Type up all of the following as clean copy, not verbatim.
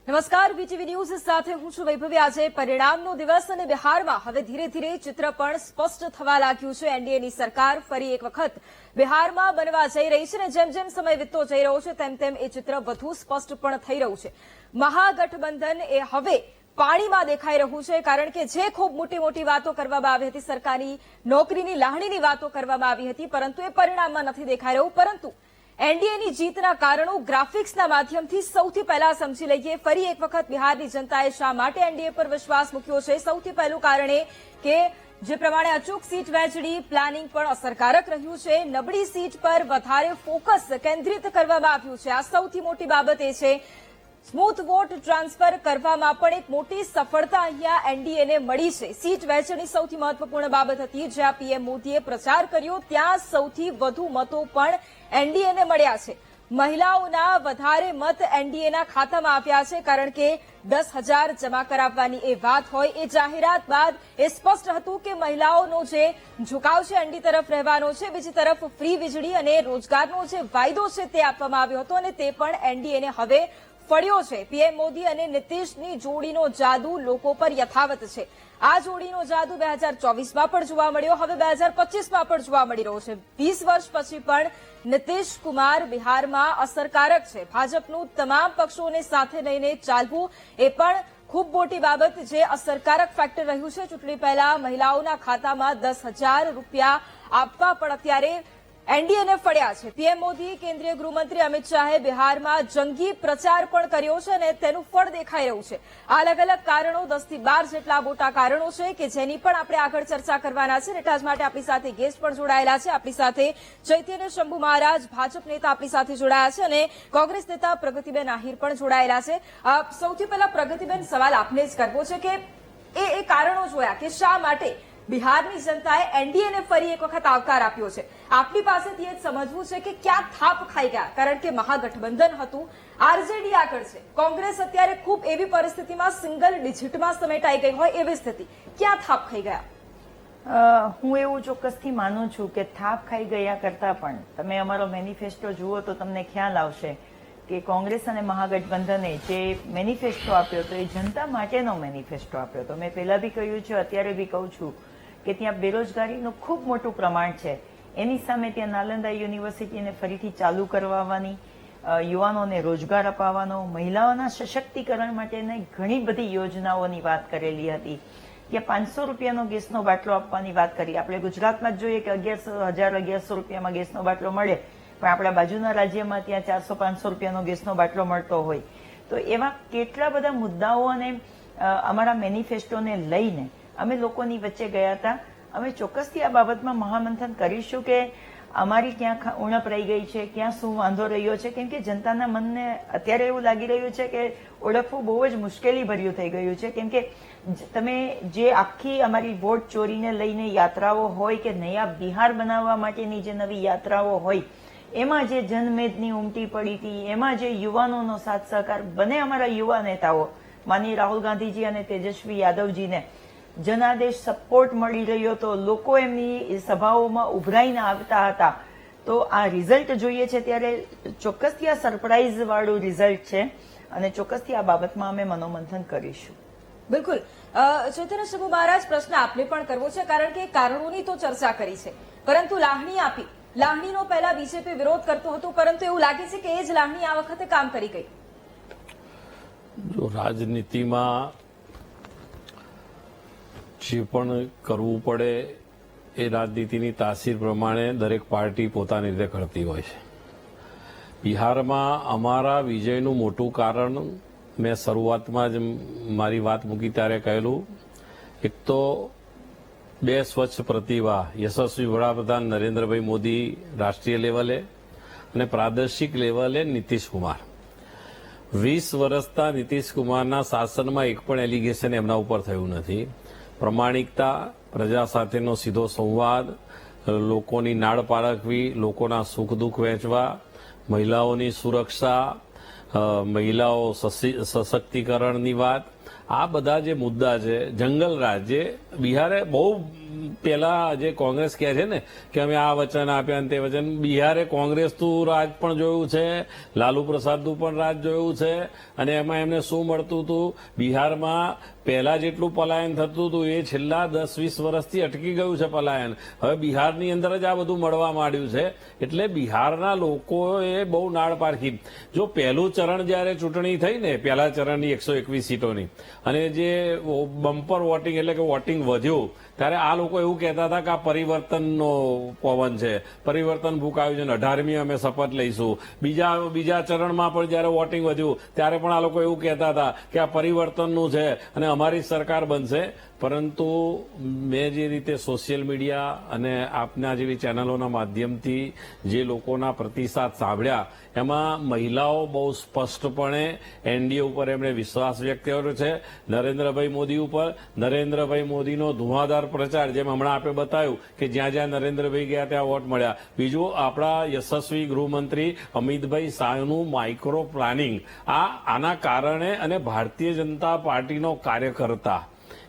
નમસ્કાર, BTV news સાથે હું છું વૈભવી। આજે પરિણામનો દિવસ અને બિહારમાં હવે ધીરે ધીરે ચિત્ર પણ સ્પષ્ટ થવા લાગ્યું છે। એનડીએની સરકાર ફરી એક વખત બિહારમાં બનવા જઈ રહી છે અને જેમ જેમ સમય વીતતો જઈ રહ્યો છે તેમ તેમ એ ચિત્ર વધુ સ્પષ્ટ પણ થઈ રહ્યું છે। મહાગઠબંધન એ હવે પાણીમાં દેખાઈ રહ્યું છે, કારણ કે જે ખૂબ મોટી મોટી વાતો કરવામાં આવી હતી, સરકારી નોકરીની લાગણીની વાતો કરવામાં આવી હતી, પરંતુ એ પરિણામમાં નથી દેખાઈ રહ્યું। પરંતુ એનડીએની જીતના કારણો ગ્રાફિક્સના માધ્યમથી સૌથી પહેલા સમજી લઈએ। ફરી એક વખત બિહારની જનતાએ શા માટે એનડીએ પર વિશ્વાસ મૂક્યો છે? સૌથી પહેલું કારણ એ કે જે પ્રમાણે અચૂક સીટ વહેંચણી પ્લાનિંગ પણ અસરકારક રહ્યું છે। નબળી સીટ પર વધારે ફોકસ કેન્દ્રિત કરવામાં આવ્યું છે। આ સૌથી મોટી બાબત એ છે। સ્મૂથ વોટ ટ્રાન્સફર કરવામાં પણ એક મોટી સફળતા અહીંયા એનડીએને મળી છે। સીટ વહેંચણી સૌથી મહત્વપૂર્ણ બાબત હતી। જ્યાં પીએમ મોદીએ પ્રચાર કર્યો ત્યાં સૌથી વધુ મતો પણ એનડીએને મળ્યા છે। મહિલાઓના વધારે મત એનડીએના ખાતામાં આવ્યા છે, કારણ કે 10,000 જમા કરાવવાની એ વાત હોય, એ જાહેરાત બાદ એ સ્પષ્ટ હતું કે મહિલાઓનો જે ઝુકાવ છે એનડી તરફ રહેવાનો છે। બીજી તરફ ફ્રી વીજળી અને રોજગારનો જે વાયદો છે તે આપવામાં આવ્યો હતો અને તે પણ એનડીએને હવે ફળ્યો છે। પીએમ મોદી અને નીતિશની જોડીનો જાદુ લોકો પર યથાવત છે। આ જોડીનો જાદુ 2024માં પણ જોવા મળ્યો, હવે 2025માં પણ જોવા મળી રહ્યો છે। 20 વર્ષ પછી પણ નીતિશ કુમાર બિહારમાં અસરકારક છે। ભાજપનું તમામ પક્ષોને સાથે લઈને ચાલવું એ પણ ખૂબ મોટી બાબત, જે અસરકારક ફેક્ટર રહ્યું છે। ચૂંટણી પહેલા મહિલાઓના ખાતામાં 10,000 રૂપિયા આપવા પણ અત્યારે એનડીએને ફળ્યા છે। પીએમ મોદી, કેન્દ્રીય ગૃહમંત્રી અમિત શાહે બિહારમાં જંગી પ્રચાર પણ કર્યો છે અને તેનું ફળ દેખાઈ રહ્યું છે। આ અલગ અલગ કારણો, 10 થી 12 જેટલા મોટા કારણો છે કે જેની પણ આપણે આગળ ચર્ચા કરવાના છે। એટલા જ માટે આપણી સાથે ગેસ્ટ પણ જોડાયેલા છે। આપણી સાથે ચૈતન્ય શંભુ મહારાજ, ભાજપ નેતા આપણી સાથે જોડાયા છે અને કોંગ્રેસ નેતા પ્રગતિબેન આહિર પણ જોડાયેલા છે। સૌથી પહેલા પ્રગતિબેન, સવાલ આપને જ કરવો છે કે એ કારણો જોયા કે શા માટે બિહારની જનતાએ એનડીએને ફરી એક વખત આવકાર આપ્યો છે। આપની પાસેથી એ જ સમજવું છે કે ક્યાં થાપ ખાઈ ગયા? કારણ કે મહાગઠબંધન હતું, આરજેડી આગળ છે, કોંગ્રેસ અત્યારે ખૂબ એવી પરિસ્થિતિમાં સિંગલ ડિજિટમાં સમેટાઈ ગઈ હોય એવી સ્થિતિ, ક્યાં થાપ ખાઈ ગયા? હું એવું ચોક્કસથી માનું છું કે થાપ ખાઈ ગયા કરતા પણ તમે અમારો મેનિફેસ્ટો જુઓ તો તમને ખ્યાલ આવશે કે કોંગ્રેસ અને મહાગઠબંધને જે મેનિફેસ્ટો આપ્યો હતો એ જનતા માટેનો મેનિફેસ્ટો આપ્યો હતો। મેં પહેલા બી કહ્યું છે, અત્યારે બી કહું છું કે ત્યાં બેરોજગારીનું ખૂબ મોટું પ્રમાણ છે। એની સામે ત્યાં નાલંદા યુનિવર્સિટીને ફરીથી ચાલુ કરવાની, યુવાનોને રોજગાર અપાવવાનો, મહિલાઓના સશક્તિકરણ માટેની ઘણી બધી યોજનાઓની વાત કરેલી હતી। ત્યાં 500 રૂપિયાનો ગેસનો બાટલો આપવાની વાત કરી। આપણે ગુજરાતમાં જ જોઈએ કે 1,1100 રૂપિયામાં ગેસનો બાટલો મળે, પણ આપણા બાજુના રાજ્યમાં ત્યાં 400-500 રૂપિયાનો ગેસનો બાટલો મળતો હોય। તો એવા કેટલા બધા મુદ્દાઓ અને અમારા મેનિફેસ્ટોને લઈને અમે લોકોની વચ્ચે ગયા હતા। અમે ચોક્કસથી આ બાબતમાં મહામંથન કરીશું કે અમારી ક્યાં ઉણપ રહી ગઈ છે, ક્યાં શું વાંધો રહ્યો છે, કેમ કે જનતાના મનને અત્યારે એવું લાગી રહ્યું છે કે ઓળખવું બહુ જ મુશ્કેલી ભર્યું થઈ ગયું છે। કેમ કે તમે જે આખી અમારી વોટ ચોરીને લઈને યાત્રાઓ હોય કે નયા બિહાર બનાવવા માટેની જે નવી યાત્રાઓ હોય, એમાં જે જનમેદની ઉમટી પડી હતી, એમાં જે યુવાનોનો સાથ સહકાર, બને અમારા યુવા નેતાઓ માનનીય રાહુલ ગાંધીજી અને તેજસ્વી યાદવજીને જનાદેશ સપોર્ટ મળી રહ્યો હતો, લોકો એમની સભાઓમાં ઉભરાઈને આવતા હતા। તો આ રિઝલ્ટ જોઈએ છે ત્યારે ચોક્કસથી આ સરપ્રાઇઝ વાળું રિઝલ્ટ છે અને ચોક્કસથી આ બાબતમાં અમે મનોમંથન કરીશું। બિલકુલ। ચૈતન્ય શંભુ મહારાજ, પ્રશ્ન આપને પણ કરવો છે, કારણ કે કારણોની તો ચર્ચા કરી છે, પરંતુ લાગણી આપી, લાગણીનો પહેલા બીજેપી વિરોધ કરતું હતું, પરંતુ એવું લાગે છે કે એ જ લાગણી આ વખતે કામ કરી ગઈ। જો રાજનીતિમાં જે પણ કરવું પડે એ રાજનીતિની તાસીર પ્રમાણે દરેક પાર્ટી પોતાની રીતે કરતી હોય છે। બિહારમાં અમારા વિજયનું મોટું કારણ મેં શરૂઆતમાં જ મારી વાત મૂકી ત્યારે કહેલું, એક તો 2 સ્વચ્છ પ્રતિભા, યશસ્વી વડાપ્રધાન નરેન્દ્રભાઈ મોદી રાષ્ટ્રીય લેવલે અને પ્રાદેશિક લેવલે નીતિશ કુમાર। 20 વર્ષના નીતિશ કુમારના શાસનમાં એક પણ એલિગેશન એમના ઉપર થયું નથી। પ્રમાણિકતા, પ્રજા સાથેનો સીધો સંવાદ, લોકોની નાડ પારખવી, લોકોના સુખ દુઃખ વહેંચવા, મહિલાઓની સુરક્ષા, મહિલાઓ સશક્તિકરણની વાત, આ બધા જે મુદ્દા છે, જંગલ રાજ, જે બિહારે બહુ પેલા જે કોંગ્રેસ કહે છે ને કે અમે આ વચન આપ્યા ને તે વચન, બિહારે કોંગ્રેસનું રાજ પણ જોયું છે, લાલુ પ્રસાદનું પણ રાજ જોયું છે, અને એમાં એમને શું મળતું હતું? બિહારમાં પહેલા જેટલું પલાયન થતું હતું એ છેલ્લા 10-20 વર્ષથી અટકી ગયું છે પલાયન. હવે બિહારની અંદર જ આ બધું મળવા માંડ્યું છે. એટલે બિહારના લોકોએ બહુ નાળ પારખી. જો પહેલું ચરણ જયારે ચૂંટણી થઈ ને, પહેલા ચરણની 121 સીટોની, અને જે બમ્પર વોટિંગ એટલે કે વોટિંગ વધ્યું, ત્યારે આ લોકો એવું કહેતા હતા કે આ પરિવર્તનનો પવન છે, પરિવર્તન ભૂખ આવ્યું છે, 18મી અમે શપથ લઈશું. બીજા ચરણમાં પણ જયારે વોટિંગ વધ્યું ત્યારે પણ આ લોકો એવું કહેતા હતા કે આ પરિવર્તનનું છે અને અમારી સરકાર બનશે. પરંતુ મેં જે રીતે સોશિયલ મીડિયા અને આપના જેવી ચેનલોના માધ્યમથી જે લોકોના પ્રતિસાદ સાંભળ્યા, એમાં મહિલાઓ બહુ સ્પષ્ટપણે એનડીએ ઉપર એમણે વિશ્વાસ વ્યક્ત કર્યો છે, નરેન્દ્રભાઈ મોદી ઉપર. નરેન્દ્રભાઈ મોદીનો ધુઆંધાર પ્રચાર, જેમ હમણાં આપે બતાવ્યું કે જ્યાં જ્યાં નરેન્દ્રભાઈ ગયા ત્યાં વોટ મળ્યા. બીજું, આપણા યશસ્વી ગૃહમંત્રી અમિતભાઈ શાહનું માઇક્રો પ્લાનિંગ, આના કારણે, અને ભારતીય જનતા પાર્ટીનો કાર્યકર્તા,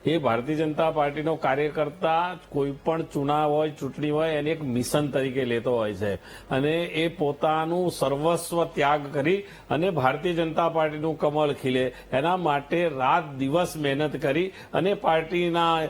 એ ભારતીય જનતા પાર્ટીનો કાર્યકર્તા કોઈ પણ ચુનાવ હોય, ચૂંટણી હોય, એને એક મિશન તરીકે લેતો હોય છે, અને એ પોતાનું સર્વસ્વ ત્યાગ કરી અને ભારતીય જનતા પાર્ટીનું કમળ ખીલે એના માટે રાત દિવસ મહેનત કરી અને પાર્ટીના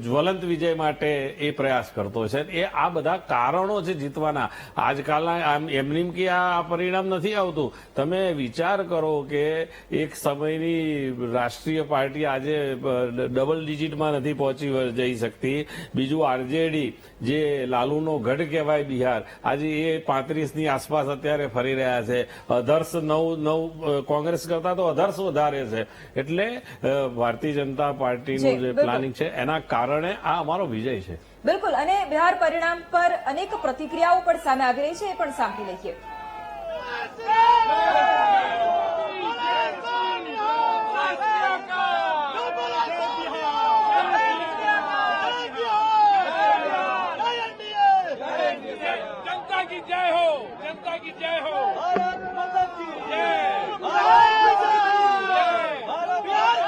જ્વલંત વિજય માટે એ પ્રયાસ કરતો છે. એ આ બધા કારણો છે જીતવાના. આજકાલના એમની કે આ પરિણામ નથી આવતું. તમે વિચાર કરો કે એક સમયની રાષ્ટ્રીય પાર્ટી આજે ડબલ ડિજિટમાં નથી પહોંચી જઈ શકતી. બીજું, આરજેડી જે લાલુનો ગઢ કહેવાય બિહાર, આજે એ 35ની આસપાસ અત્યારે ફરી રહ્યા છે. અધર્સ 9 કોંગ્રેસ કરતા તો અધર્સ વધારે છે. એટલે ભારતીય જનતા પાર્ટીનું જે પ્લાનિંગ છે એના કારણે આ અમારો વિજય છે. બિલકુલ. અને બિહાર પરિણામ પર અનેક પ્રતિક્રિયાઓ પણ સામે આવી રહી છે, એ પણ સાંભળી લઈએ. जय हो, जनता की जय हो, भारत माता की जय, बिहार की जनता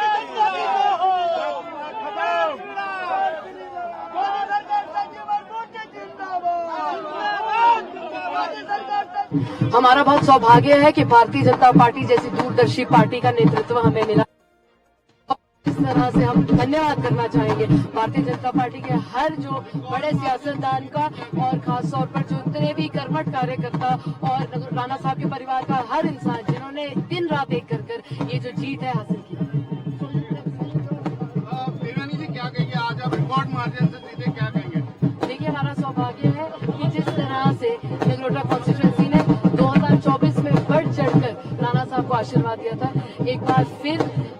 की जय हो, हमारा बहुत सौभाग्य है कि भारतीय जनता पार्टी जैसी दूरदर्शी पार्टी का नेतृत्व हमें मिला. इस तरह से हम धन्यवाद करना चाहेंगे भारतीय जनता पार्टी के हर जो बड़े सियासतदान का, और खास तौर पर जो इतने भी कर्मठ कार्यकर्ता और राणा साहब के परिवार का हर इंसान, जिन्होंने दिन रात एक कर ये जो जीत है हासिल की. देवानी जी क्या कहेंगे? आज आप रिकॉर्ड मार्जिन से जीते, क्या कहेंगे? देखिए, हमारा सौभाग्य है कि जिस तरह से नगरोटा कॉन्स्टिट्यूएंसी ने 2024 में बढ़ चढ़कर राणा साहब को आशीर्वाद दिया था. एक बार फिर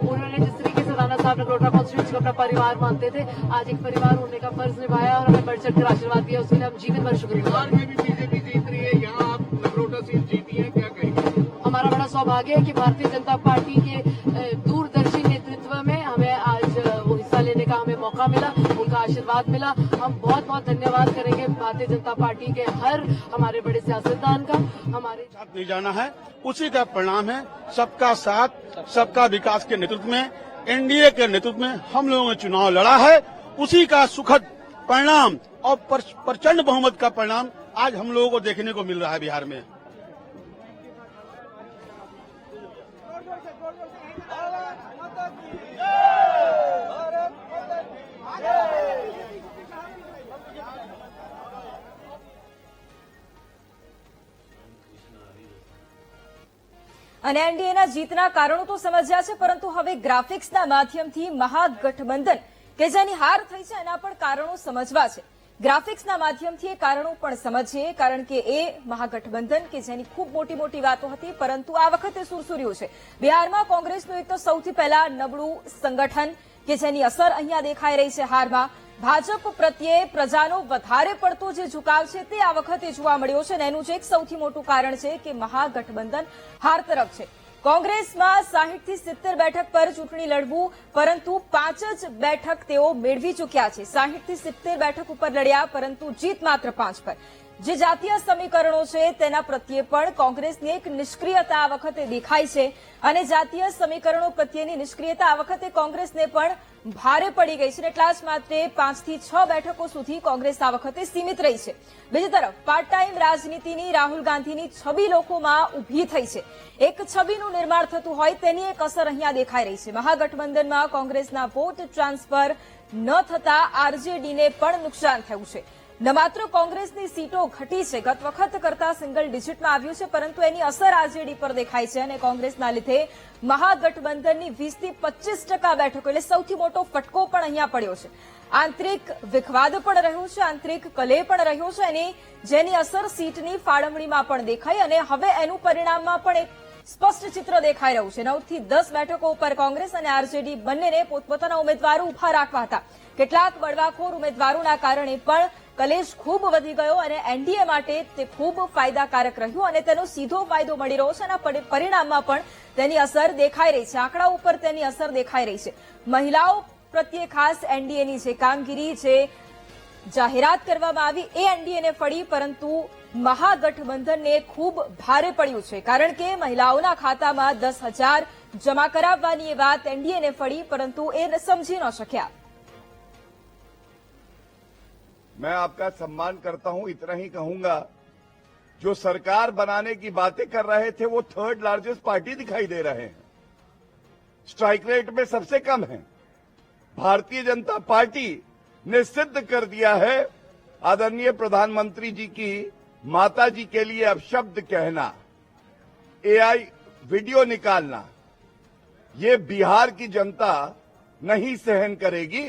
उन्होंने जिस तरीके से राणा साहब नगरोटा कॉन्स्टिट्यूएंसी को अपना परिवार मानते थे, आज एक परिवार होने का फर्ज निभाया और हमें बढ़ चढ़कर आशीर्वाद दिया. उसके लिए हम जीवन भर शुक्रगुजार में भी बीजेपी जीत रही है, यहाँ आप नगरोटा सीट जीती है, क्या कहेंगे? हमारा बड़ा सौभाग्य है कि भारतीय जनता पार्टी के दूरदर्शी नेतृत्व में हमें आज वो हिस्सा लेने का हमें मौका मिला, उनका आशीर्वाद मिला. हम बहुत बहुत धन्यवाद करेंगे भारतीय जनता पार्टी के हर हमारे बड़े सियासतदान का. हमारे साथ नहीं जाना है, उसी का परिणाम है सबका साथ, सबका विकास के नेतृत्व में, एनडीए के नेतृत्व में हम लोगों ने चुनाव लड़ा है. उसी का सुखद परिणाम और प्रचंड बहुमत का परिणाम आज हम लोगों को देखने को मिल रहा है बिहार में. અને એનડીએના જીતના કારણો તો સમજ્યા છે, પરંતુ હવે ગ્રાફિક્સના માધ્યમથી મહાગઠબંધન કે જેની હાર થઈ છે એના પણ કારણો સમજવા છે. ગ્રાફિક્સના માધ્યમથી એ કારણો પણ સમજીએ, કારણ કે એ મહાગઠબંધન કે જેની ખૂબ મોટી મોટી વાતો હતી, પરંતુ આ વખતે સુરસુર્યું છે. બિહારમાં કોંગ્રેસનું એક તો સૌથી પહેલા નબળું સંગઠન કે જેની અસર અહીંયા દેખાઈ રહી છે હારમાં. ભાજપ પ્રત્યે પ્રજાનો વધારે પડતો જે ઝુકાવ છે તે આ વખતે જોવા મળ્યો છે, અને એનું જ એક સૌથી મોટું કારણ છે કે મહાગઠબંધન હાર તરફ છે. કોંગ્રેસમાં 60 થી 70 બેઠક પર ચૂંટણી લડવું, પરંતુ 5 જ બેઠક તેઓ મેળવી ચૂક્યા છે. 60 થી 70 બેઠક ઉપર લડ્યા, પરંતુ જીત માત્ર 5 પર. જે જાતીય સમીકરણો છે તેના પ્રત્યે પણ કોંગ્રેસની એક નિષ્ક્રિયતા આ વખતે દેખાય છે, અને જાતીય સમીકરણો પ્રત્યેની નિષ્ક્રિયતા આ વખતે કોંગ્રેસને પણ ભારે પડી ગઈ છે. એટલા જ માટે 5 થી 6 બેઠકો સુધી કોંગ્રેસ આ વખતે સીમિત રહી છે. બીજી તરફ પાર્ટ ટાઈમ રાજનીતિની રાહુલ ગાંધીની છબી લોકોમાં ઉભી થઈ છે. એક છબીનું નિર્માણ થતું હોય તેની એક અસર અહીંયા દેખાઈ રહી છે. મહાગઠબંધનમાં કોંગ્રેસના વોટ ટ્રાન્સફર ન થતા આરજેડીને પણ નુકસાન થયું છે. ન માત્ર કોંગ્રેસની સીટો ઘટી છે, ગત વખત કરતા સિંગલ ડિજિટમાં આવ્યું છે, પરંતુ એની અસર આરજેડી પર દેખાય છે અને કોંગ્રેસના લીધે મહાગઠબંધનની 20 થી 25% બેઠકો એટલે સૌથી મોટો ફટકો પણ અહીંયા પડ્યો છે. આંતરિક વિખવાદ પણ રહ્યો છે, આંતરિક કલેહ પણ રહ્યો છે અને જેની અસર સીટની ફાળવણીમાં પણ દેખાઈ અને હવે એનું પરિણામમાં પણ એક સ્પષ્ટ ચિત્ર દેખાઈ રહ્યું છે. 9 થી 10 બેઠકો ઉપર કોંગ્રેસ અને આરજેડી બંનેને પોતપોતાના ઉમેદવારો ઉભા રાખવા હતા. કેટલાક બળવાખોર ઉમેદવારોના કારણે પણ કલેશ ખૂબ વધી ગયો અને એનડીએ માટે તે ખૂબ ફાયદાકારક રહ્યું અને તેનો સીધો ફાયદો મળી રહ્યો છે અને પરિણામમાં પણ તેની અસર દેખાઈ રહી છે. આંકડા ઉપર તેની અસર દેખાઈ રહી છે. મહિલાઓ પ્રત્યે ખાસ એનડીએની જે કામગીરી, જે જાહેરાત કરવામાં આવી એ એનડીએને ફળી, પરંતુ મહાગઠબંધનને ખૂબ ભારે પડ્યું છે. કારણ કે મહિલાઓના ખાતામાં 10,000 જમા કરાવવાની એ વાત એનડીએને ફળી, પરંતુ એ સમજી ન શક્યા. मैं आपका सम्मान करता हूं, इतना ही कहूंगा जो सरकार बनाने की बातें कर रहे थे वो थर्ड लार्जेस्ट पार्टी दिखाई दे रहे हैं, स्ट्राइक रेट में सबसे कम है. भारतीय जनता पार्टी ने सिद्ध कर दिया है. आदरणीय प्रधानमंत्री जी की माता जी के लिए अपशब्द कहना, एआई वीडियो निकालना, ये बिहार की जनता नहीं सहन करेगी.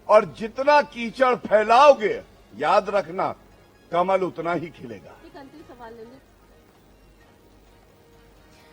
और जितना कीचड़ फैलाओगे, याद रखना कमल उतना ही खिलेगा.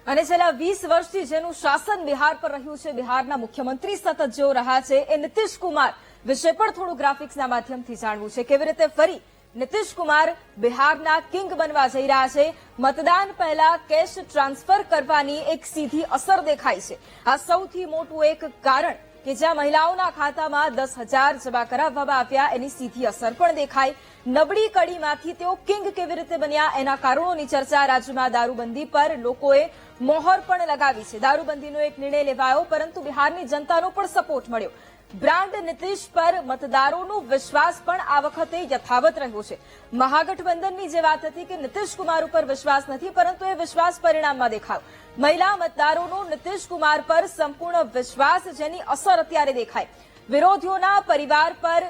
અને છેલ્લા 20 વર્ષથી જેનું શાસન બિહાર પર રહ્યું છે, બિહારના મુખ્યમંત્રી સતત જેઓ રહ્યા છે, એ નીતિશ કુમાર વિશે પણ થોડું ગ્રાફિક્સના માધ્યમથી જાણવું છે. કેવી રીતે ફરી નીતિશ કુમાર બિહારના કિંગ બનવા જઈ રહ્યા છે. મતદાન પહેલા કેશ ટ્રાન્સફર કરવાની એક સીધી અસર દેખાય છે. આ સૌથી મોટું એક કારણ કે જ્યાં મહિલાઓના ખાતામાં 10,000 જમા કરાવવામાં આવ્યા એની સીધી અસર પણ દેખાય. નબળી કડીમાંથી તેઓ કિંગ કેવી રીતે બન્યા એના કારણોની ચર્ચા. રાજ્યમાં દારૂબંધી પર લોકોએ મોહર પણ લગાવી છે. દારૂબંધીનો એક નિર્ણય લેવાયો, પરંતુ બિહારની જનતાનો પણ સપોર્ટ મળ્યો. બ્રાન્ડ નીતિશ પર મતદારોનો વિશ્વાસ પણ આ વખતે યથાવત રહ્યો છે. મહાગઠબંધનની જે વાત હતી કે નીતિશ કુમાર ઉપર વિશ્વાસ નથી, પરંતુ એ વિશ્વાસ પરિણામમાં દેખાયો. મહિલા મતદારોનો નીતિશ કુમાર પર સંપૂર્ણ વિશ્વાસ, જેની અસર અત્યારે દેખાય. વિરોધીઓના પરિવાર પર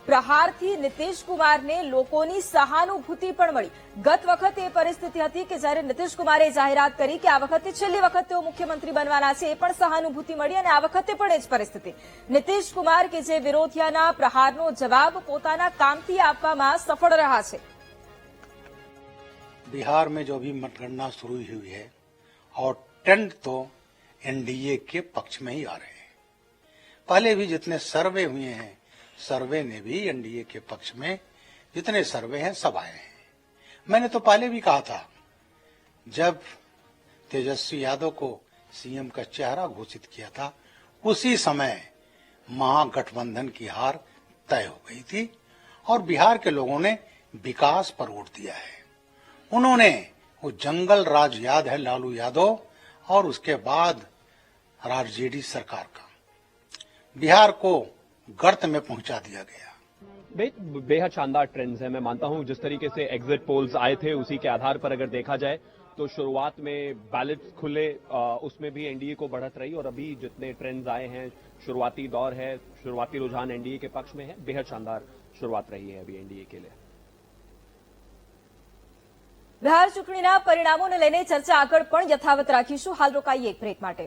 પ્રહારથી નીતિશ કુમારને લોકોની સહાનુભૂતિ પણ મળી. ગત વખતે એ પરિસ્થિતિ હતી કે જ્યારે નીતિશ કુમારે જાહેરાત કરી કે આ વખતે છેલ્લી વખત તેઓ મુખ્યમંત્રી બનવાના છે, એ પણ સહાનુભૂતિ મળી અને આ વખતે પણ એ જ પરિસ્થિતિ. નીતિશ કુમાર કે જે વિરોધીઓના પ્રહારનો જવાબ પોતાના કામથી આપવામાં સફળ રહ્યા છે. बिहार में जो अभी मतगणना शुरू हुई है और ट्रेंड तो एनडीए के पक्ष में ही आ रहे हैं. पहले भी जितने सर्वे हुए हैं, सर्वे ने भी एनडीए के पक्ष में जितने सर्वे हैं सब आए हैं. मैंने तो पहले भी कहा था, जब तेजस्वी यादव को सीएम का चेहरा घोषित किया था, उसी समय महागठबंधन की हार तय हो गई थी और बिहार के लोगों ने विकास पर वोट दिया है. उन्होंने वो जंगल राज याद है लालू यादव, और उसके बाद आरजेडी सरकार का बिहार को गर्त में पहुंचा दिया गया. बेहद शानदार ट्रेंड्स हैं. मैं मानता हूं जिस तरीके से एग्जिट पोल्स आए थे उसी के आधार पर अगर देखा जाए तो शुरुआत में बैलेट्स खुले, उसमें भी एनडीए को बढ़त रही और अभी जितने ट्रेंड्स आए हैं, शुरुआती दौर है, शुरुआती रुझान एनडीए के पक्ष में है. बेहद शानदार शुरुआत रही है अभी एनडीए के लिए. બિહાર ચૂંટણીના પરિણામોને લઈને ચર્ચા આગળ પણ યથાવત રાખીશું. હાલ રોકાઈએ એક બ્રેક માટે.